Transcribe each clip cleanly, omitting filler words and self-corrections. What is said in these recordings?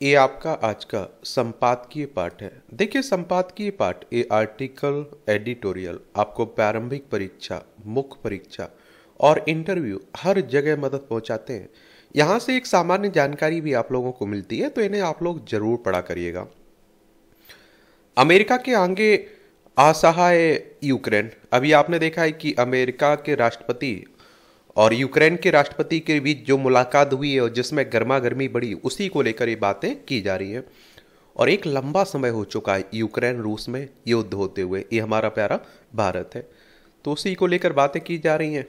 ये आपका आज का संपादकीय पाठ है। देखिए, संपादकीय पाठ ये आर्टिकल, एडिटोरियल आपको प्रारंभिक परीक्षा, मुख्य परीक्षा और इंटरव्यू हर जगह मदद पहुंचाते हैं। यहाँ से एक सामान्य जानकारी भी आप लोगों को मिलती है, तो इन्हें आप लोग जरूर पढ़ा करिएगा। अमेरिका के आगे असहाय यूक्रेन। अभी आपने देखा है कि अमेरिका के राष्ट्रपति और यूक्रेन के राष्ट्रपति के बीच जो मुलाकात हुई है और जिसमें गर्मा गर्मी बढ़ी, उसी को लेकर ये बातें की जा रही हैं। और एक लंबा समय हो चुका है यूक्रेन रूस में युद्ध होते हुए, ये हमारा प्यारा भारत है, तो उसी को लेकर बातें की जा रही हैं।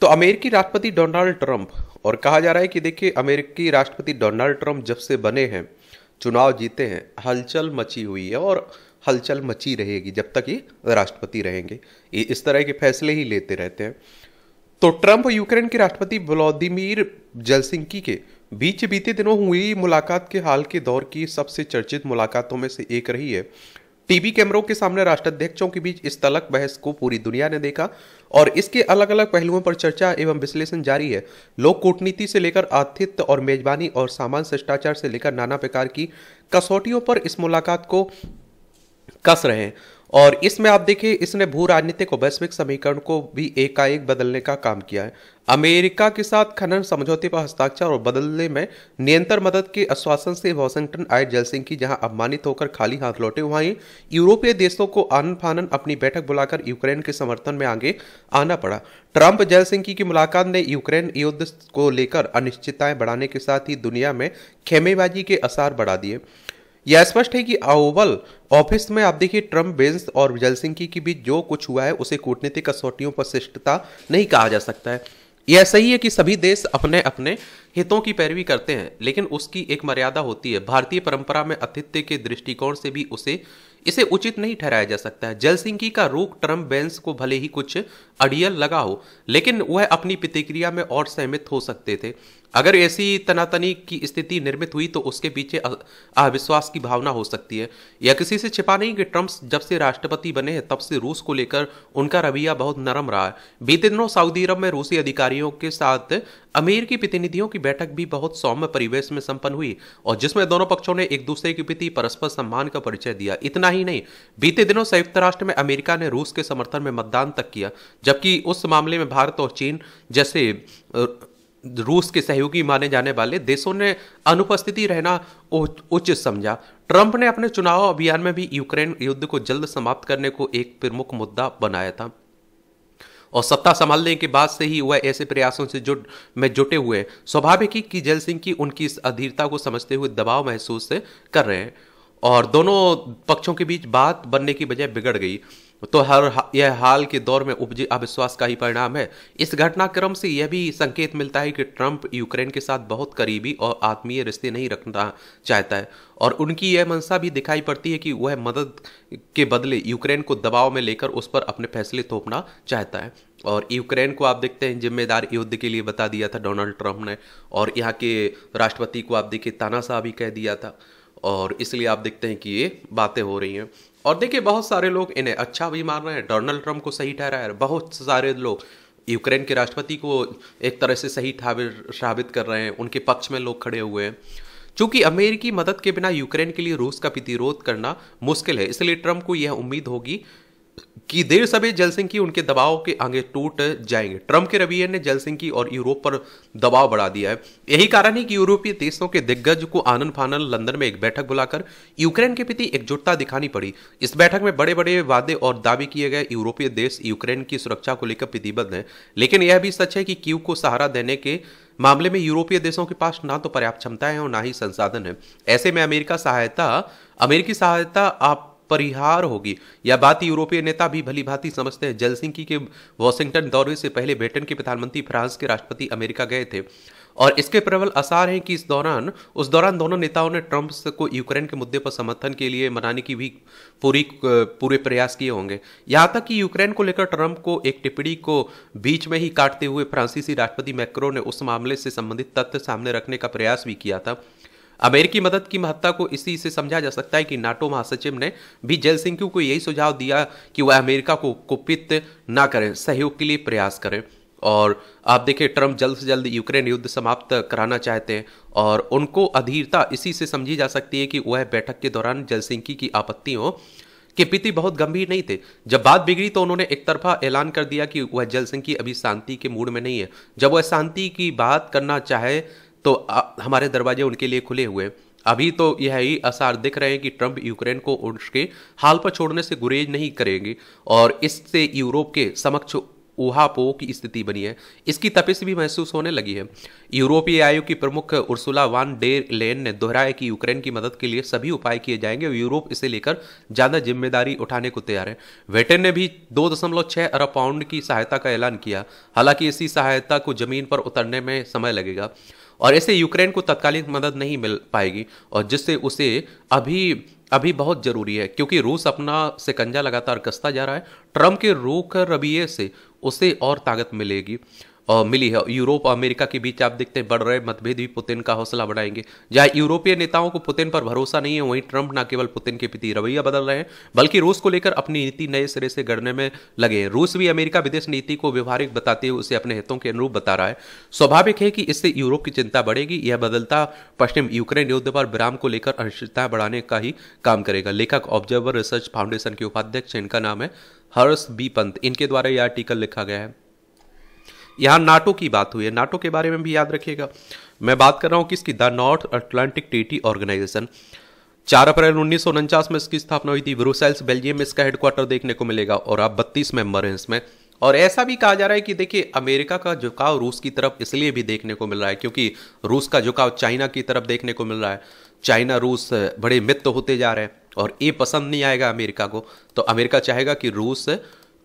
तो अमेरिकी राष्ट्रपति डोनाल्ड ट्रंप, और कहा जा रहा है कि देखिए, अमेरिकी राष्ट्रपति डोनाल्ड ट्रंप जब से बने हैं, चुनाव जीते हैं, हलचल मची हुई है और हलचल मची रहेगी जब तक ये राष्ट्रपति रहेंगे। ये इस तरह के फैसले ही लेते रहते हैं। तो ट्रंप यूक्रेन के राष्ट्रपति व्लादिमीर जेलेंस्की के बीच बीते दिनों हुई मुलाकात के हाल के दौर की सबसे चर्चित मुलाकातों में से एक रही है। टीवी कैमरों के सामने राष्ट्राध्यक्षों के बीच इस तलक बहस को पूरी दुनिया ने देखा और इसके अलग अलग पहलुओं पर चर्चा एवं विश्लेषण जारी है। लोग कूटनीति से लेकर आतिथ्य और मेजबानी और सामान्य शिष्टाचार से लेकर नाना प्रकार की कसौटियों पर इस मुलाकात को कस रहे हैं। और इसमें आप देखिए, इसने भू राजनीतिक और वैश्विक समीकरण को भी एकाएक बदलने का काम किया है। अमेरिका के साथ खनन समझौते पर हस्ताक्षर और बदले में निरंतर मदद के आश्वासन से वॉशिंगटन आए जेलेंस्की जहां अपमानित होकर खाली हाथ लौटे, वहीं यूरोपीय देशों को आनन फानन अपनी बैठक बुलाकर यूक्रेन के समर्थन में आगे आना पड़ा। ट्रंप जेलेंस्की की मुलाकात ने यूक्रेन युद्ध को लेकर अनिश्चितताएं बढ़ाने के साथ ही दुनिया में खेमेबाजी के आसार बढ़ा दिए। यह स्पष्ट है कि ओवल ऑफिस में आप देखिए, ट्रंप, बेंस और जेलेंस्की के बीच जो कुछ हुआ है उसे कूटनीतिक कसौटियों पर शिष्टता नहीं कहा जा सकता है। यह सही है कि सभी देश अपने अपने हितों की पैरवी करते हैं, लेकिन उसकी एक मर्यादा होती है। भारतीय परंपरा में आतिथ्य के दृष्टिकोण से भी इसे उचित नहीं ठहराया जा सकता है। जेलेंस्की का रुख ट्रंप, बेंस को भले ही कुछ अड़ियल लगा हो, लेकिन वह अपनी प्रतिक्रिया में और सहमत हो सकते थे। अगर ऐसी तनातनी की स्थिति निर्मित हुई तो उसके पीछे अविश्वास की भावना हो सकती है। यह किसी से छिपा नहीं कि ट्रंप जब से राष्ट्रपति बने हैं तब से रूस को लेकर उनका रवैया बहुत नरम रहा है। बीते दिनों सऊदी अरब में रूसी अधिकारियों के साथ अमेरिकी प्रतिनिधियों की बैठक भी बहुत सौम्य परिवेश में संपन्न हुई और जिसमें दोनों पक्षों ने एक दूसरे के प्रति परस्पर सम्मान का परिचय दिया। इतना ही नहीं, बीते दिनों संयुक्त राष्ट्र में अमेरिका ने रूस के समर्थन में मतदान तक किया, जबकि उस मामले में भारत और चीन जैसे रूस के सहयोगी माने जाने वाले देशों ने अनुपस्थिति रहना उचित समझा। ट्रंप ने अपने चुनाव अभियान में भी यूक्रेन युद्ध को जल्द समाप्त करने को एक प्रमुख मुद्दा बनाया था और सत्ता संभालने के बाद से ही वह ऐसे प्रयासों से जुटे हुए हैं। स्वाभाविक ही कि जेलेंस्की उनकी इस अधीरता को समझते हुए दबाव महसूस कर रहे हैं और दोनों पक्षों के बीच बात बनने की बजाय बिगड़ गई। तो यह हाल के दौर में उपजे अविश्वास का ही परिणाम है। इस घटनाक्रम से यह भी संकेत मिलता है कि ट्रंप यूक्रेन के साथ बहुत करीबी और आत्मीय रिश्ते नहीं रखना चाहता है और उनकी यह मंशा भी दिखाई पड़ती है कि वह मदद के बदले यूक्रेन को दबाव में लेकर उस पर अपने फैसले थोपना चाहता है। और यूक्रेन को आप देखते हैं जिम्मेदार युद्ध के लिए बता दिया था डोनाल्ड ट्रंप ने, और यहाँ के राष्ट्रपति को आप देखिए तानाशाह भी कह दिया था, और इसलिए आप देखते हैं कि ये बातें हो रही हैं। और देखिए, बहुत सारे लोग इन्हें अच्छा भी मान रहे हैं, डोनाल्ड ट्रंप को सही ठहरा है। बहुत सारे लोग यूक्रेन के राष्ट्रपति को एक तरह से सही साबित कर रहे हैं, उनके पक्ष में लोग खड़े हुए हैं। चूंकि अमेरिकी मदद के बिना यूक्रेन के लिए रूस का प्रतिरोध करना मुश्किल है, इसलिए ट्रंप को यह उम्मीद होगी कि देर सवेर जेलेंस्की उनके दबाव के आगे टूट जाएंगे। ट्रंप के रवैये ने जेलेंस्की और यूरोप पर दबाव बढ़ा दिया है। यही कारण है कि यूरोपीय देशों के दिग्गज को आनन फानन लंदन में एक बैठक बुलाकर यूक्रेन के प्रति एकजुटता दिखानी पड़ी। इस बैठक में बड़े बड़े वादे और दावे किए गए। यूरोपीय देश यूक्रेन की सुरक्षा को लेकर प्रतिबद्ध हैं, लेकिन यह भी सच है कि कीव को सहारा देने के मामले में यूरोपीय देशों के पास ना तो पर्याप्त क्षमताएं हैं और ना ही संसाधन है। ऐसे में अमेरिकी सहायता आप परिहार होगी। यह बात यूरोपीय नेता भी भली भांति समझते हैं। जेलेंस्की के वॉशिंगटन दौरे से पहले ब्रिटेन के प्रधानमंत्री, फ्रांस के राष्ट्रपति अमेरिका गए थे और इसके प्रबल आसार हैं कि उस दौरान दोनों नेताओं ने ट्रंप को यूक्रेन के मुद्दे पर समर्थन के लिए मनाने की भी पूरे प्रयास किए होंगे। यहां तक कि यूक्रेन को लेकर ट्रंप को एक टिप्पणी को बीच में ही काटते हुए फ्रांसीसी राष्ट्रपति मैक्रो ने उस मामले से संबंधित तथ्य सामने रखने का प्रयास भी किया था। अमेरिकी मदद की महत्ता को इसी से समझा जा सकता है कि नाटो महासचिव ने भी जेलेंस्की को यही सुझाव दिया कि वह अमेरिका को कुपित ना करें, सहयोग के लिए प्रयास करें। और आप देखिए ट्रंप जल्द से जल्द यूक्रेन युद्ध समाप्त कराना चाहते हैं और उनको अधीरता इसी से समझी जा सकती है कि वह बैठक के दौरान जेलसिंकी की आपत्तियों के प्रति बहुत गंभीर नहीं थे। जब बात बिगड़ी तो उन्होंने एक तरफा ऐलान कर दिया कि वह जेलसिंकी अभी शांति के मूड में नहीं है। जब वह शांति की बात करना चाहे तो हमारे दरवाजे उनके लिए खुले हुए। अभी तो यह ही आसार दिख रहे हैं कि ट्रंप यूक्रेन को उसके हाल पर छोड़ने से गुरेज नहीं करेंगे और इससे यूरोप के समक्ष ऊहापोह की स्थिति बनी है। इसकी तपिश भी महसूस होने लगी है। यूरोपीय आयोग की प्रमुख उर्सुला वान डेर लेन ने दोहराया कि यूक्रेन की मदद के लिए सभी उपाय किए जाएंगे और यूरोप इसे लेकर ज्यादा जिम्मेदारी उठाने को तैयार है। वेटेन ने भी 2.6 अरब पाउंड की सहायता का ऐलान किया। हालांकि इसी सहायता को जमीन पर उतरने में समय लगेगा और इससे यूक्रेन को तत्कालिक मदद नहीं मिल पाएगी और जिससे उसे अभी बहुत जरूरी है, क्योंकि रूस अपना शिकंजा लगातार कसता जा रहा है। ट्रंप के रूख रवैये से उसे और ताकत मिलेगी और मिली है। यूरोप और अमेरिका के बीच आप देखते हैं बढ़ रहे मतभेद भी पुतिन का हौसला बढ़ाएंगे। जहां यूरोपीय नेताओं को पुतिन पर भरोसा नहीं है, वहीं ट्रंप न केवल पुतिन के प्रति रवैया बदल रहे हैं बल्कि रूस को लेकर अपनी नीति नए सिरे से गढ़ने में लगे हैं। रूस भी अमेरिका विदेश नीति को व्यवहारिक बताते हुए उसे अपने हितों के अनुरूप बता रहा है। स्वाभाविक है कि इससे यूरोप की चिंता बढ़ेगी। यह बदलता पश्चिम यूक्रेन युद्ध पर विराम को लेकर अनिश्चितता बढ़ाने का ही काम करेगा। लेखक ऑब्जर्वर रिसर्च फाउंडेशन के उपाध्यक्ष, इनका नाम है हर्ष बी पंत, इनके द्वारा यह आर्टिकल लिखा गया है। यहां नाटो की बात हुई है, नाटो के बारे में भी याद रखिएगा। मैं बात कर रहा हूं किसकी, the north Atlantic treaty organisation. 4 अप्रैल 1949 में इसकी स्थापना हुई थी। ब्रुसेल्स बेल्जियम में इसका हेडक्वार्टर देखने को मिलेगा और आप 32 मेंबर हैं इसमें। और ऐसा भी कहा जा रहा है कि देखिए अमेरिका का झुकाव रूस की तरफ इसलिए भी देखने को मिल रहा है क्योंकि रूस का झुकाव चाइना की तरफ देखने को मिल रहा है। चाइना रूस बड़े मित्र होते जा रहे हैं और ये पसंद नहीं आएगा अमेरिका को, तो अमेरिका चाहेगा कि रूस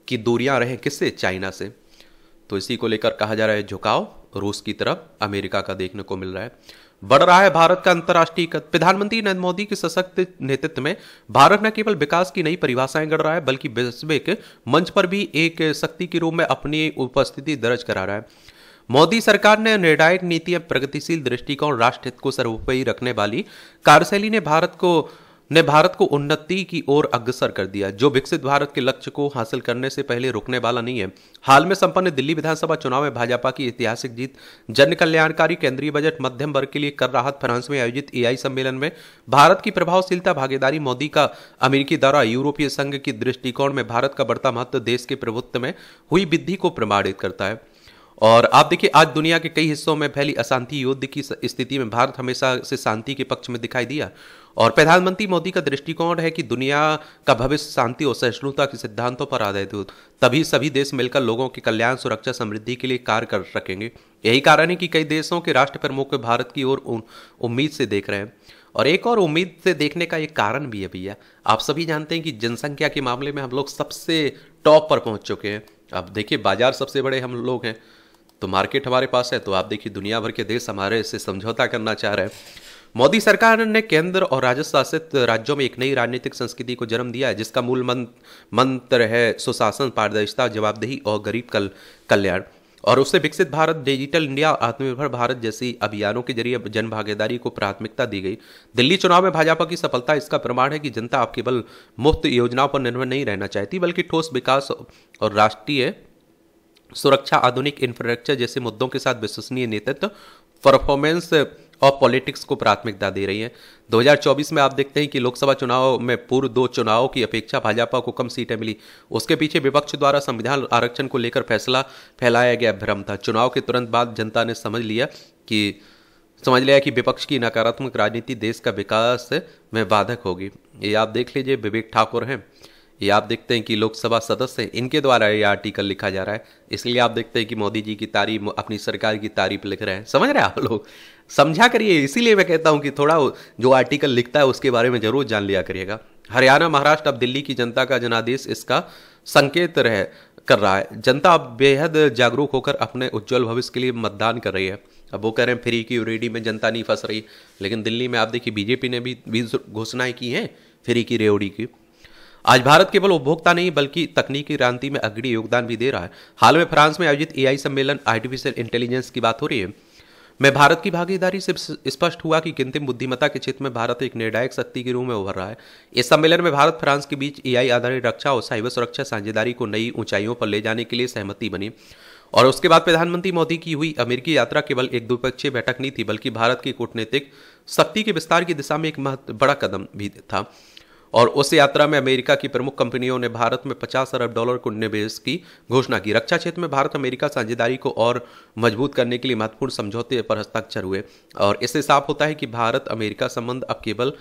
की दूरियां रहें किससे, चाइना से। तो इसी को लेकर कहा जा रहा है झुकाव रूस की तरफ अमेरिका का देखने को मिल रहा है। बढ़ रहा है भारत का अंतर्राष्ट्रीय कद। प्रधानमंत्री नरेंद्र मोदी के सशक्त नेतृत्व में भारत न केवल विकास की नई परिभाषाएं गढ़ रहा है बल्कि वैश्विक मंच पर भी एक शक्ति के रूप में अपनी उपस्थिति दर्ज करा रहा है। मोदी सरकार ने निर्णायक नीति, प्रगतिशील दृष्टिकोण, राष्ट्र हित को सर्वोपरि रखने वाली कार्यशैली ने भारत को उन्नति की ओर अग्रसर कर दिया, जो विकसित भारत के लक्ष्य को हासिल करने से पहले रुकने वाला नहीं है। हाल में संपन्न दिल्ली विधानसभा चुनाव में भाजपा की ऐतिहासिक जीत, जन कल्याणकारी केंद्रीय बजट, मध्यम वर्ग के लिए कर राहत, फ्रांस में आयोजित एआई सम्मेलन में भारत की प्रभावशीलता, भागीदारी, मोदी का अमेरिकी दौरा, यूरोपीय संघ की दृष्टिकोण में भारत का बढ़ता महत्व देश के प्रभुत्व में हुई वृद्धि को प्रमाणित करता है। और आप देखिए आज दुनिया के कई हिस्सों में फैली अशांति युद्ध की स्थिति में भारत हमेशा से शांति के पक्ष में दिखाई दिया और प्रधानमंत्री मोदी का दृष्टिकोण है कि दुनिया का भविष्य शांति और सहिष्णुता के सिद्धांतों पर आधारित हो, तभी सभी देश मिलकर लोगों के कल्याण, सुरक्षा, समृद्धि के लिए कार्य कर सकेंगे। यही कारण है कि कई देशों के राष्ट्र प्रमुख भारत की ओर उम्मीद से देख रहे हैं और एक और उम्मीद से देखने का एक कारण भी है भैया। आप सभी जानते हैं कि जनसंख्या के मामले में हम लोग सबसे टॉप पर पहुंच चुके हैं। अब देखिए बाजार सबसे बड़े हम लोग हैं, तो मार्केट हमारे पास है, तो आप देखिए दुनिया भर के देश हमारे से समझौता करना चाह रहे हैं। मोदी सरकार ने केंद्र और राज्य शासित राज्यों में एक नई राजनीतिक संस्कृति को जन्म दिया है, जिसका मूल मंत्र है सुशासन, पारदर्शिता, जवाबदेही और गरीब कल्याण। और उससे विकसित भारत, डिजिटल इंडिया, आत्मनिर्भर भारत जैसी अभियानों के जरिए जन भागीदारी को प्राथमिकता दी गई। दिल्ली चुनाव में भाजपा की सफलता इसका प्रमाण है कि जनता अब केवल मुफ्त योजनाओं पर निर्भर नहीं रहना चाहती, बल्कि ठोस विकास और राष्ट्रीय सुरक्षा, आधुनिक इंफ्रास्ट्रक्चर जैसे मुद्दों के साथ विश्वसनीय नेतृत्व, परफॉर्मेंस और पॉलिटिक्स को प्राथमिकता दे रही है। 2024 में आप देखते हैं कि लोकसभा चुनाव में पूर्व 2 चुनावों की अपेक्षा भाजपा को कम सीटें मिली। उसके पीछे विपक्ष द्वारा संविधान आरक्षण को लेकर फैसला फैलाया गया भ्रम था। चुनाव के तुरंत बाद जनता ने समझ लिया कि विपक्ष की नकारात्मक राजनीति देश का विकास में बाधक होगी। ये आप देख लीजिए, विवेक ठाकुर हैं, ये आप देखते हैं कि लोकसभा सदस्य हैं, इनके द्वारा ये आर्टिकल लिखा जा रहा है। इसलिए आप देखते हैं कि मोदी जी की तारीफ, अपनी सरकार की तारीफ लिख रहे हैं। समझ रहे हैं आप लोग, समझा करिए। इसीलिए मैं कहता हूं कि थोड़ा जो आर्टिकल लिखता है उसके बारे में जरूर जान लिया करिएगा। हरियाणा, महाराष्ट्र, अब दिल्ली की जनता का जनादेश इसका संकेत कर रहा है। जनता अब बेहद जागरूक होकर अपने उज्जवल भविष्य के लिए मतदान कर रही है। अब वो कह रहे हैं फ्री की रेडी में जनता नहीं फंस रही, लेकिन दिल्ली में आप देखिए बीजेपी ने भी घोषणाएं की हैं फ्री की रेवड़ी की। आज भारत केवल उपभोक्ता नहीं बल्कि तकनीकी क्रांति में अग्रणी योगदान भी दे रहा है। हाल में फ्रांस में आयोजित एआई सम्मेलन, आर्टिफिशियल इंटेलिजेंस की बात हो रही है, में भारत की भागीदारी से स्पष्ट हुआ कि कृत्रिम बुद्धिमत्ता के क्षेत्र में भारत एक निर्णायक शक्ति के रूप में उभर रहा है। इस सम्मेलन में भारत फ्रांस के बीच एआई आधारित रक्षा और साइबर सुरक्षा साझेदारी को नई ऊंचाइयों पर ले जाने के लिए सहमति बनी। और उसके बाद प्रधानमंत्री मोदी की हुई अमेरिकी यात्रा केवल एक द्विपक्षीय बैठक नहीं थी, बल्कि भारत की कूटनीतिक शक्ति के विस्तार की दिशा में एक बड़ा कदम भी था। और उस यात्रा में अमेरिका की प्रमुख कंपनियों ने भारत में 50 अरब डॉलर को निवेश की घोषणा की। रक्षा क्षेत्र में भारत अमेरिका साझेदारी को और मजबूत करने के लिए महत्वपूर्ण समझौते पर हस्ताक्षर हुए। और इससे साफ होता है कि भारत अमेरिका संबंध अब केवल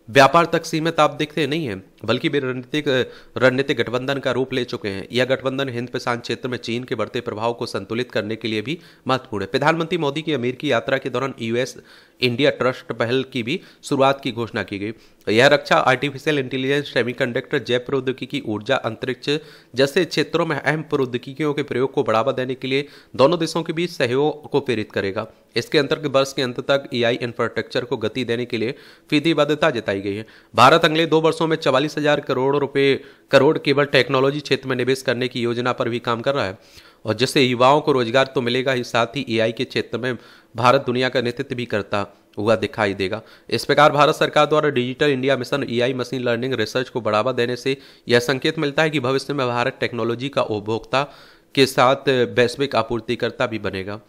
व्यापार तक सीमित आप देखते नहीं है, बल्कि वे रणनीतिक गठबंधन का रूप ले चुके हैं। यह गठबंधन हिंद प्रशांत क्षेत्र में चीन के बढ़ते प्रभाव को संतुलित करने के लिए भी महत्वपूर्ण है। प्रधानमंत्री मोदी की अमेरिकी यात्रा के दौरान यूएस इंडिया ट्रस्ट पहल की भी शुरुआत की घोषणा की गई। यह रक्षा, आर्टिफिशियल इंटेलिजेंस, सेमीकंडक्टर, जैव प्रौद्योगिकी, ऊर्जा, अंतरिक्ष जैसे क्षेत्रों में अहम प्रौद्योगिकियों के प्रयोग को बढ़ावा देने के लिए दोनों देशों के बीच सहयोग को प्रेरित करेगा। इसके अंतर्गत वर्ष के अंत तक एआई इंफ्रास्ट्रक्चर को गति देने के लिए प्रतिबद्धता जताई गई है। भारत अगले 2 वर्षों में 44,000 करोड़ केवल टेक्नोलॉजी क्षेत्र में निवेश करने की योजना पर भी काम कर रहा है, और जिससे युवाओं को रोजगार तो मिलेगा ही, साथ ही एआई के क्षेत्र में भारत दुनिया का नेतृत्व भी करता हुआ दिखाई देगा। इस प्रकार भारत सरकार द्वारा digital India mission, AI, machine learning research को बढ़ावा देने से यह संकेत मिलता है कि भविष्य में भारत टेक्नोलॉजी का उपभोक्ता के साथ वैश्विक आपूर्तिकर्ता भी बनेगा।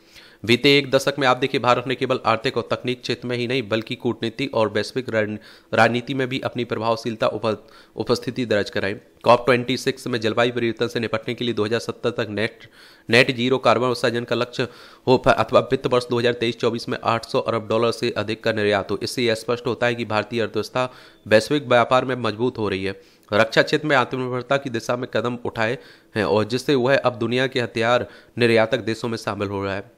बीते एक दशक में आप देखिए, भारत ने केवल आर्थिक और तकनीक क्षेत्र में ही नहीं, बल्कि कूटनीति और वैश्विक राजनीति में भी अपनी प्रभावशीलता उपस्थिति दर्ज कराई। COP26 में जलवायु परिवर्तन से निपटने के लिए 2070 तक नेट जीरो कार्बन उत्सर्जन का लक्ष्य हो, अथवा वित्त वर्ष 2023-24 में 800 अरब डॉलर से अधिक का निर्यात हो। इससे यह स्पष्ट होता है कि भारतीय अर्थव्यवस्था वैश्विक व्यापार में मजबूत हो रही है, रक्षा क्षेत्र में आत्मनिर्भरता की दिशा में कदम उठाए हैं, और जिससे वह अब दुनिया के हथियार निर्यातक देशों में शामिल हो रहा है।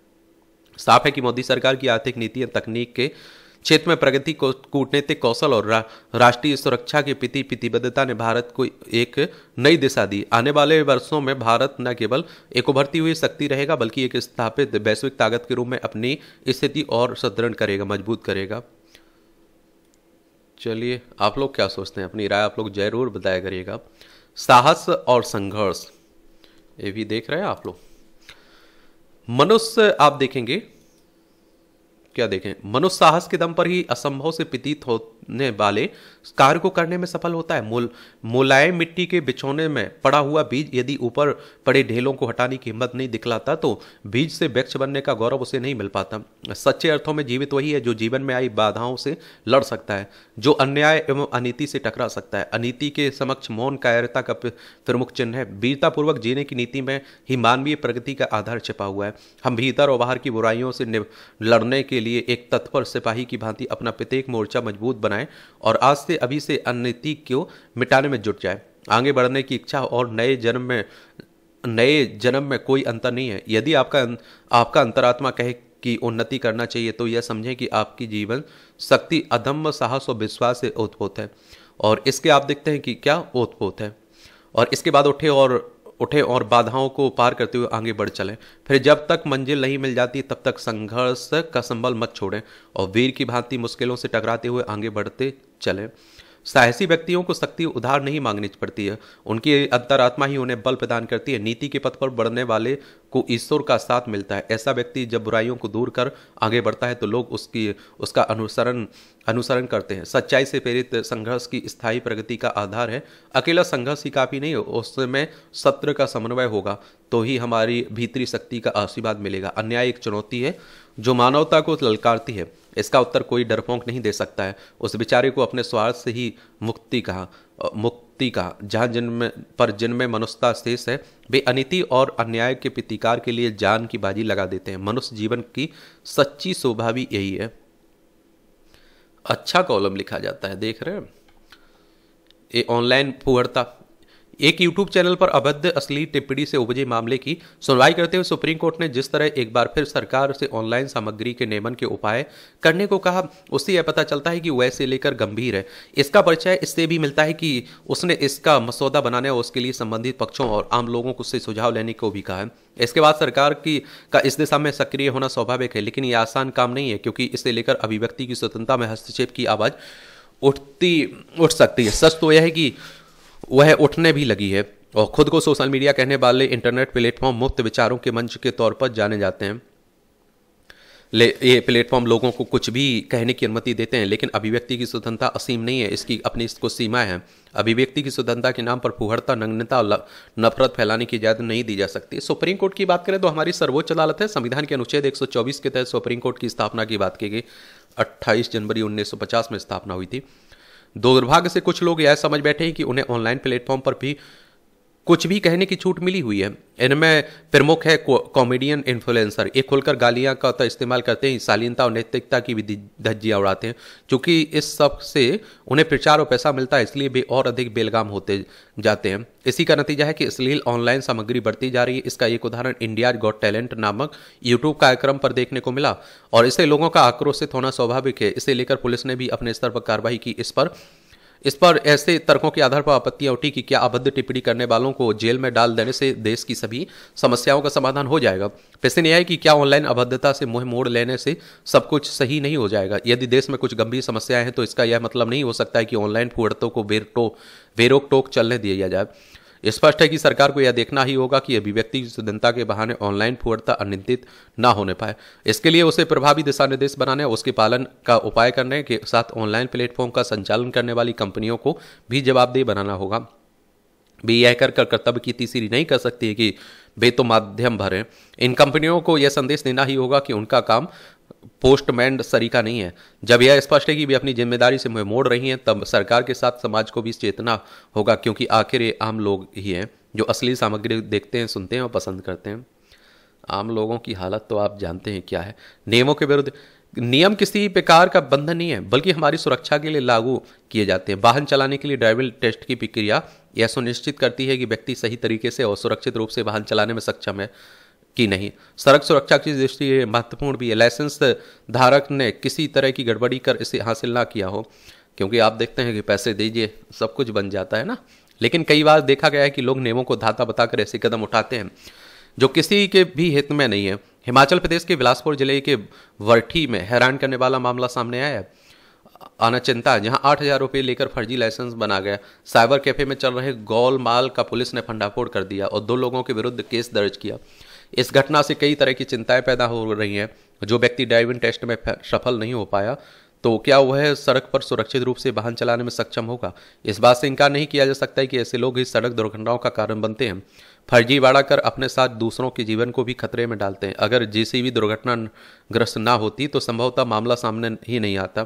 साफ है कि मोदी सरकार की आर्थिक नीतियां तकनीक के क्षेत्र में प्रगति, कूटनीतिक कौशल और राष्ट्रीय सुरक्षा के प्रति प्रतिबद्धता ने भारत को एक नई दिशा दी। आने वाले वर्षों में भारत न केवल एक उभरती हुई शक्ति रहेगा, बल्कि एक स्थापित वैश्विक ताकत के रूप में अपनी स्थिति और सुदृढ़ करेगा, मजबूत करेगा। चलिए, आप लोग क्या सोचते हैं? अपनी राय आप लोग जरूर बताया करिएगा। साहस और संघर्ष, ये भी देख रहे हैं आप लोग। मनुष्य, आप देखेंगे क्या देखें, मनुष्य साहस के दम पर ही असंभव से प्रतीत होने वाले कार्य को करने में सफल होता है। मुलायम मिट्टी के बिछोने में पड़ा हुआ बीज यदि ऊपर पड़े ढेलों को हटाने की हिम्मत नहीं दिखलाता, तो बीज से वृक्ष बनने का गौरव उसे नहीं मिल पाता। सच्चे अर्थों में जीवित वही है जो जीवन में आई बाधाओं से लड़ सकता है, जो अन्याय एवं अनीति से टकरा सकता है। अनीति के समक्ष मौन कायरता का प्रमुख चिन्ह है। वीरतापूर्वक जीने की नीति में ही मानवीय प्रगति का आधार छिपा हुआ है। हम भीतर और बाहर की बुराइयों से लड़ने के लिए एक तत्पर सिपाही की भांति अपना प्रत्येक मोर्चा मजबूत बनाएं और आज से अभी से अनैति को मिटाने में जुट जाए। आगे बढ़ने की इच्छा और नए जन्म में कोई अंतर नहीं है। यदि आपका अंतरात्मा कहे कि उन्नति करना चाहिए, तो यह समझें कि आपकी जीवन शक्ति अदम्य साहस और विश्वास से ओतप्रोत है, और इसके आप देखते हैं कि क्या ओतप्रोत है। और इसके बाद उठे और बाधाओं को पार करते हुए आगे बढ़ चलें। फिर जब तक मंजिल नहीं मिल जाती, तब तक संघर्ष का संबल मत छोड़ें और वीर की भांति मुश्किलों से टकराते हुए आगे बढ़ते चलें। साहसी व्यक्तियों को शक्ति उधार नहीं मांगनी पड़ती है, उनकी अंतरात्मा ही उन्हें बल प्रदान करती है। नीति के पथ पर बढ़ने वाले को ईश्वर का साथ मिलता है। ऐसा व्यक्ति जब बुराइयों को दूर कर आगे बढ़ता है, तो लोग उसका अनुसरण करते हैं। सच्चाई से प्रेरित संघर्ष की स्थायी प्रगति का आधार है। अकेला संघर्ष ही काफी नहीं, उसमें सत्य का समन्वय होगा, तो ही हमारी भीतरी शक्ति का आशीर्वाद मिलेगा। अन्याय एक चुनौती है जो मानवता को ललकारती है। इसका उत्तर कोई डरपोक नहीं दे सकता है। उस बेचारे को अपने स्वार्थ से ही मुक्ति कहा। जहाँ जिनमें मनुष्यता शेष है, वे अनीति और अन्याय के प्रतिकार के लिए जान की बाजी लगा देते हैं। मनुष्य जीवन की सच्ची शोभा भी यही है। अच्छा कॉलम लिखा जाता है, देख रहे हैं। ये ऑनलाइन फुहड़ता। एक यूट्यूब चैनल पर अभद्र अश्लील टिप्पणी से उपजे मामले की सुनवाई करते हुए सुप्रीम कोर्ट ने जिस तरह एक बार फिर सरकार से ऑनलाइन सामग्री के नियमन के उपाय करने को कहा, उससे यह पता चलता है कि वह इसे लेकर गंभीर है। इसका परिचय इससे भी मिलता है कि उसने इसका मसौदा बनाने और उसके लिए संबंधित पक्षों और आम लोगों को उससे सुझाव लेने को भी कहा है। इसके बाद सरकार का इस दिशा में सक्रिय होना स्वाभाविक है, लेकिन यह आसान काम नहीं है, क्योंकि इसे लेकर अभिव्यक्ति की स्वतंत्रता में हस्तक्षेप की आवाज उठ सकती है। सच तो यह है कि वह उठने भी लगी है, और खुद को सोशल मीडिया कहने वाले इंटरनेट प्लेटफॉर्म मुफ्त विचारों के मंच के तौर पर जाने जाते हैं। ये प्लेटफॉर्म लोगों को कुछ भी कहने की अनुमति देते हैं, लेकिन अभिव्यक्ति की स्वतंत्रता असीम नहीं है, इसकी अपनी इसको सीमाएं हैं। अभिव्यक्ति की स्वतंत्रता के नाम पर फुहड़ता, नग्नता और नफरत फैलाने की इजाजत नहीं दी जा सकती। सुप्रीम कोर्ट की बात करें तो हमारी सर्वोच्च अदालत है। संविधान के अनुच्छेद 124 के तहत सुप्रीम कोर्ट की स्थापना की बात की गई। 28 जनवरी 1950 में स्थापना हुई थी। दुर्भाग्य से कुछ लोग यह समझ बैठे हैं कि उन्हें ऑनलाइन प्लेटफॉर्म पर भी कुछ भी कहने की छूट मिली हुई है। इनमें प्रमुख है कॉमेडियन इन्फ्लुएंसर। ये खुलकर गालियां का तो इस्तेमाल करते हैं, शालीनता और नैतिकता की भी धज्जियां उड़ाते हैं। क्योंकि इस सब से उन्हें प्रचार और पैसा मिलता है, इसलिए वे और अधिक बेलगाम होते जाते हैं। इसी का नतीजा है कि अश्लील ऑनलाइन सामग्री बढ़ती जा रही है। इसका एक उदाहरण इंडिया गॉट टैलेंट नामक यूट्यूब कार्यक्रम पर देखने को मिला, और इससे लोगों का आक्रोशित होना स्वाभाविक है। इसे लेकर पुलिस ने भी अपने स्तर पर कार्रवाई की। इस पर ऐसे तर्कों के आधार पर आपत्तियां उठी कि क्या अभद्र टिप्पणी करने वालों को जेल में डाल देने से देश की सभी समस्याओं का समाधान हो जाएगा। प्रश्न यह है कि क्या ऑनलाइन अभद्रता से मुंह मोड़ लेने से सब कुछ सही नहीं हो जाएगा। यदि देश में कुछ गंभीर समस्याएं हैं तो इसका यह मतलब नहीं हो सकता है कि ऑनलाइन फुहड़तों को बेरोक टोक चलने दिया जाए। स्पष्ट है कि सरकार को यह देखना ही होगा कि अभिव्यक्ति की स्वतंत्रता के बहाने ऑनलाइन फुहड़ता अनियंत्रित न होने पाए। इसके लिए उसे प्रभावी दिशा निर्देश बनाने और उसके पालन का उपाय करने के साथ ऑनलाइन प्लेटफॉर्म का संचालन करने वाली कंपनियों को भी जवाबदेह बनाना होगा। वे यह कर कर्तव्य की तीसरी नहीं कर सकती है कि वे तो माध्यम भर हैं। इन कंपनियों को यह संदेश देना ही होगा कि उनका काम पोस्टमैन सरीका नहीं है। जब यह स्पष्ट है कि वे अपनी जिम्मेदारी से मुंह मोड़ रही हैं, तब सरकार के साथ समाज को भी चेतना होगा, क्योंकि आखिर ये आम लोग ही हैं जो असली सामग्री देखते हैं, सुनते हैं और पसंद करते हैं। आम लोगों की हालत तो आप जानते हैं क्या है। नियमों के विरुद्ध नियम किसी प्रकार का बंधन नहीं है, बल्कि हमारी सुरक्षा के लिए लागू किए जाते हैं। वाहन चलाने के लिए ड्राइविंग टेस्ट की प्रक्रिया यह सुनिश्चित करती है कि व्यक्ति सही तरीके से और सुरक्षित रूप से वाहन चलाने में सक्षम है कि नहीं। सड़क सुरक्षा की दृष्टि से महत्वपूर्ण भी है। लाइसेंस धारक ने किसी तरह की गड़बड़ी कर इसे हासिल ना किया हो, क्योंकि आप देखते हैं कि पैसे दीजिए सब कुछ बन जाता है ना। लेकिन कई बार देखा गया है कि लोग नियमों को धाता बताकर ऐसे कदम उठाते हैं जो किसी के भी हित में नहीं है। हिमाचल प्रदेश के बिलासपुर जिले के वर्ठी में हैरान करने वाला मामला सामने आया है। अनचिंता, जहां 8,000 रुपये लेकर फर्जी लाइसेंस बना गया। साइबर कैफे में चल रहे गोलमाल का पुलिस ने भंडाफोड़ कर दिया और 2 लोगों के विरुद्ध केस दर्ज किया। इस घटना से कई तरह की चिंताएं पैदा हो रही हैं। जो व्यक्ति ड्राइविंग टेस्ट में सफल नहीं हो पाया, तो क्या वह सड़क पर सुरक्षित रूप से वाहन चलाने में सक्षम होगा? इस बात से इनकार नहीं किया जा सकता है कि ऐसे लोग ही सड़क दुर्घटनाओं का कारण बनते हैं। फर्जीवाड़ा कर अपने साथ दूसरों के जीवन को भी खतरे में डालते हैं। अगर जेसीबी दुर्घटनाग्रस्त ना होती तो संभवतः मामला सामने ही नहीं आता।